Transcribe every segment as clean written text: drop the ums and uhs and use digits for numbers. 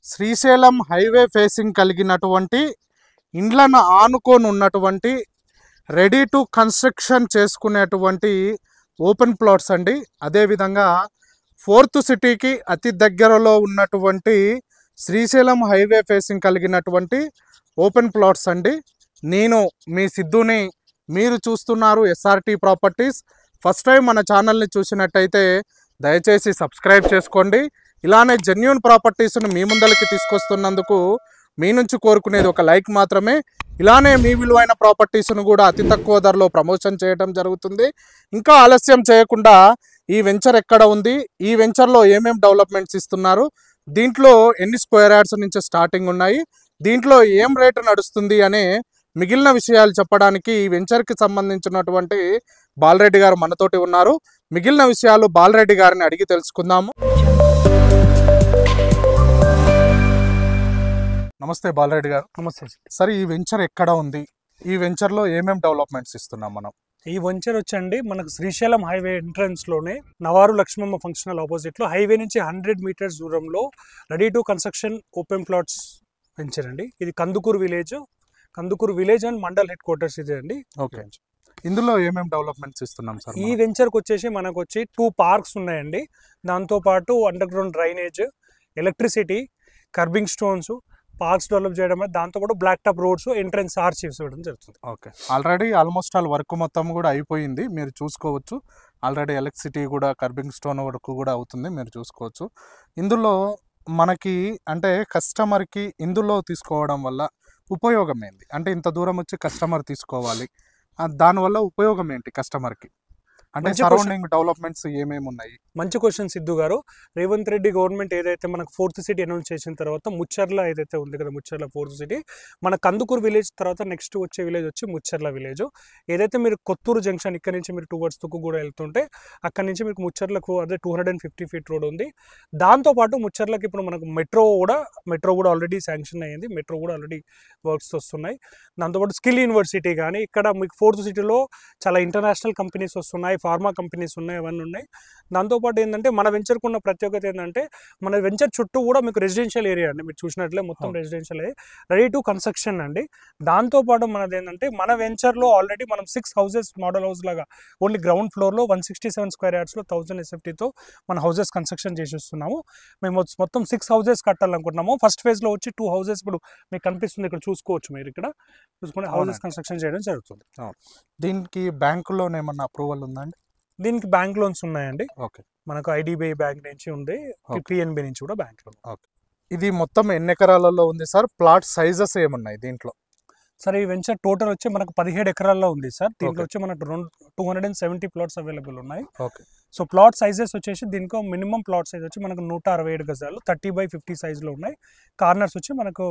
Srisailam highway facing కలిగినటువంటి ఇండ్లను ఆనుకొని ఉన్నటువంటి రెడీ టు కన్స్ట్రక్షన్ చేసుకునేటువంటి ఓపెన్ ప్లాట్స్ అండి. అదేవిధంగా ఫోర్త్ సిటీకి అతి దగ్గరలో ఉన్నటువంటి శ్రీశైలం హైవే ఫేసింగ్ కలిగినటువంటి ఓపెన్ ప్లాట్స్ అండి. నేను మీ సిద్ధుని, మీరు చూస్తున్నారు ఎస్ఆర్టీ ప్రాపర్టీస్. ఫస్ట్ టైం మన ఛానల్ని చూసినట్టయితే దయచేసి సబ్స్క్రైబ్ చేసుకోండి. ఇలానే జెన్యూన్ ప్రాపర్టీస్ను మీ ముందరికి తీసుకొస్తున్నందుకు మీ నుంచి కోరుకునేది ఒక లైక్ మాత్రమే. ఇలానే మీ విలువైన ప్రాపర్టీస్ను కూడా అతి తక్కువ ధరలో ప్రమోషన్ చేయడం జరుగుతుంది. ఇంకా ఆలస్యం చేయకుండా ఈ వెంచర్ ఎక్కడ ఉంది, ఈ వెంచర్లో ఏమేం డెవలప్మెంట్స్ ఇస్తున్నారు, దీంట్లో ఎన్ని స్క్వేర్ యార్డ్స్ నుంచి స్టార్టింగ్ ఉన్నాయి, దీంట్లో ఏం రేటు నడుస్తుంది అనే మిగిలిన విషయాలు చెప్పడానికి ఈ వెంచర్కి సంబంధించినటువంటి బాలరెడ్డి గారు మనతోటి ఉన్నారు. మిగిలిన విషయాలు బాలరెడ్డి గారిని అడిగి తెలుసుకుందాము. నమస్తే బాలరెడ్డి గారు. నమస్తే సార్, ఈ వెంచర్ ఎక్కడ ఉంది, ఈ వెంచర్లో ఏమేం డెవలప్మెంట్స్ ఇస్తున్నాం మనం? ఈ వెంచర్ వచ్చండి మనకు శ్రీశైలం హైవే ఎంట్రన్స్ లోనే నవారు లక్ష్మమ్మ ఫంక్షనల్ ఆపోజిట్ లో హైవే నుంచి 100 మీటర్స్ దూరంలో ready to construction open plots venture అండి. ఇది Kandukur village and mandal head quarters ఇదే అండి. ఓకే, ఇందులో ఏమేం డెవలప్మెంట్స్ ఇస్తున్నాం సార్? ఈ వెంచర్కి వచ్చేసి మనకు వచ్చి 2 పార్క్స్ ఉన్నాయండి. దాంతోపాటు under ground drainage, electricity, kerbing stones, parks develop చేయడం, దాంతోపాటు black top roads, entrance archives ఇవ్వడం జరుగుతుంది. Okay, already almost all work మొత్తం కూడా అయిపోయింది, మీరు చూసుకోవచ్చు. ఆల్రెడీ ఎలక్ట్రిసిటీ కూడా, కర్బింగ్ స్టోన్ వర్క్ కూడా అవుతుంది, మీరు చూసుకోవచ్చు. ఇందులో మనకి అంటే కస్టమర్కి ఇందులో తీసుకోవడం వల్ల ఉపయోగం ఏంటి? అంటే ఇంత దూరం వచ్చి కస్టమర్ తీసుకోవాలి, దానివల్ల ఉపయోగం ఏంటి కస్టమర్కి? అంటే సరౌండింగ్ డెవలప్మెంట్స్ ఏమేమి ఉన్నాయి? మంచి క్వశ్చన్ సిద్ధు గారు. రేవంత్ రెడ్డి గవర్నమెంట్ ఏదైతే మనకు 4th సిటీ అనౌన్స్ చేసిన తర్వాత ముచ్చర్ల ఏదైతే ఉంది కదా, ముచ్చర్ల 4th సిటీ, మన కందుకూరు విలేజ్ తర్వాత నెక్స్ట్ వచ్చే విలేజ్ వచ్చి ముచ్చర్ల విలేజ్. ఏదైతే మీరు కొత్తూరు జంక్షన్ ఇక్కడ నుంచి మీరు టువర్డ్స్ తుక్కుగూడ వెళ్తుంటే అక్కడ నుంచి మీకు ముచ్చర్లకు అదే 250 ఫీట్ రోడ్ ఉంది. దాంతోపాటు ముచ్చర్లకి ఇప్పుడు మనకు మెట్రో కూడా ఆల్రెడీ శాంక్షన్ అయ్యింది. మెట్రో కూడా ఆల్రెడీ వర్క్స్ వస్తున్నాయి. దాంతోపాటు స్కిల్ యూనివర్సిటీ కానీ ఇక్కడ మీకు 4th సిటీలో చాలా ఇంటర్నేషనల్ కంపెనీస్ వస్తున్నాయి, ఫార్మా కంపెనీస్ ఉన్నాయి, అవన్నీ ఉన్నాయి. దాంతోపాటు ఏంటంటే మన వెంచర్కు ఉన్న ప్రత్యేకత ఏంటంటే మన వెంచర్ చుట్టూ కూడా మీకు రెసిడెన్షియల్ ఏరియా అండి. మీరు చూసినట్లే మొత్తం residential area, ready to construction అండి. దాంతోపాటు మనది ఏంటంటే మన వెంచర్లో ఆల్రెడీ మనం 6 హౌసెస్ మోడల్ హౌస్ లాగా ఓన్లీ గ్రౌండ్ ఫ్లోర్లో 167 స్క్వేర్ యార్డ్స్లో 1000 SFTతో మన హౌసెస్ కన్స్ట్రక్షన్ చేసిస్తున్నాము. మేము మొత్తం 6 హౌసెస్ కట్టాలనుకుంటున్నాము. ఫస్ట్ ఫేజ్లో వచ్చి 2 హౌసెస్ ఇప్పుడు మీకు కనిపిస్తుంది, ఇక్కడ చూసుకోవచ్చు, మీరు ఇక్కడ చూసుకుని హౌసెస్ కన్స్ట్రక్షన్ చేయడం జరుగుతుంది. దీనికి బ్యాంకులోనే ఏమన్నా అప్రూవల్ ఉందండి? దీనికి బ్యాంక్ లోన్స్ ఉన్నాయండి. ఓకే, మనకు IDBI బ్యాంక్ నుంచి ఉంది, PNB నుంచి కూడా బ్యాంక్ లోన్. ఓకే, ఇది మొత్తం ఎన్ని ఎకరాలలో ఉంది సార్? ప్లాట్ సైజెస్ ఏమున్నాయి దీంట్లో? సార్, ఈ వెంచర్ టోటల్ వచ్చి మనకు 17 ఎకరాల్లో ఉంది సార్. దీంట్లో వచ్చి మనకు 270 ప్లాట్స్ అవైలబుల్ ఉన్నాయి. ఓకే, సో ప్లాట్ సైజెస్ వచ్చేసి దీనికి మినిమం ప్లాట్ సైజ్ వచ్చి మనకు 167 గజాలు 30x50 సైజులో ఉన్నాయి. కార్నర్స్ వచ్చి మనకు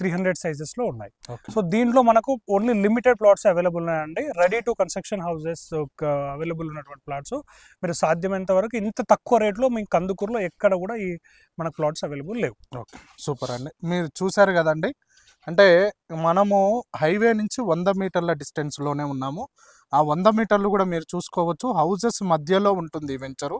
300 సైజెస్లో ఉన్నాయి. సో దీంట్లో మనకు ఓన్లీ లిమిటెడ్ ప్లాట్స్ అవైలబుల్ ఉన్నాయండి. Ready to construction houses available ఉన్నటువంటి ప్లాట్స్. మీరు సాధ్యమైనంత వరకు ఇంత తక్కువ రేట్లో మీకు కందుకూరులో ఎక్కడ కూడా ఈ మనకు ప్లాట్స్ అవైలబుల్ లేవు. ఓకే, సూపర్ అండి. మీరు చూసారు కదండి, అంటే మనము హైవే నుంచి 100 మీటర్ల డిస్టెన్స్లోనే ఉన్నాము. ఆ 100 మీటర్లు కూడా మీరు చూసుకోవచ్చు, హౌజెస్ మధ్యలో ఉంటుంది ఈ వెంచరు.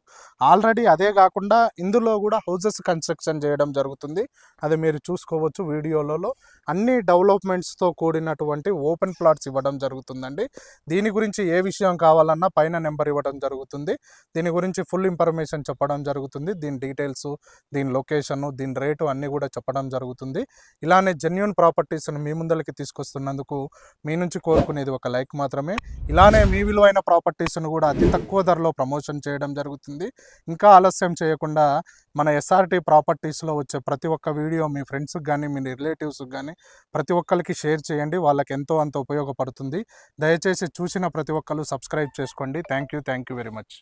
ఆల్రెడీ అదే కాకుండా ఇందులో కూడా హౌజెస్ కన్స్ట్రక్షన్ చేయడం జరుగుతుంది, అది మీరు చూసుకోవచ్చు వీడియోలలో. అన్ని డెవలప్మెంట్స్తో కూడినటువంటి ఓపెన్ ప్లాట్స్ ఇవ్వడం జరుగుతుందండి. దీని గురించి ఏ విషయం కావాలన్నా పైన నెంబర్ ఇవ్వడం జరుగుతుంది. దీని గురించి ఫుల్ ఇన్ఫర్మేషన్ చెప్పడం జరుగుతుంది. దీని డీటెయిల్స్, దీని లొకేషను, దీని రేటు అన్నీ కూడా చెప్పడం జరుగుతుంది. ఇలానే జెన్యూన్ ప్రాపర్టీస్ను మీ ముందరికి తీసుకొస్తున్నందుకు మీ నుంచి కోరుకునేది ఒక లైక్ మాత్రమే. ఇలానే మీ విలువైన ప్రాపర్టీస్ను కూడా అతి తక్కువ ధరలో ప్రమోషన్ చేయడం జరుగుతుంది. ఇంకా ఆలస్యం చేయకుండా మన ఎస్ఆర్టీ ప్రాపర్టీస్లో వచ్చే ప్రతి ఒక్క వీడియో మీ ఫ్రెండ్స్కి కానీ మీ రిలేటివ్స్కి కానీ ప్రతి ఒక్కరికి షేర్ చేయండి, వాళ్ళకి ఎంతో అంత ఉపయోగపడుతుంది. దయచేసి చూసిన ప్రతి ఒక్కరు సబ్స్క్రైబ్ చేసుకోండి. Thank you very much.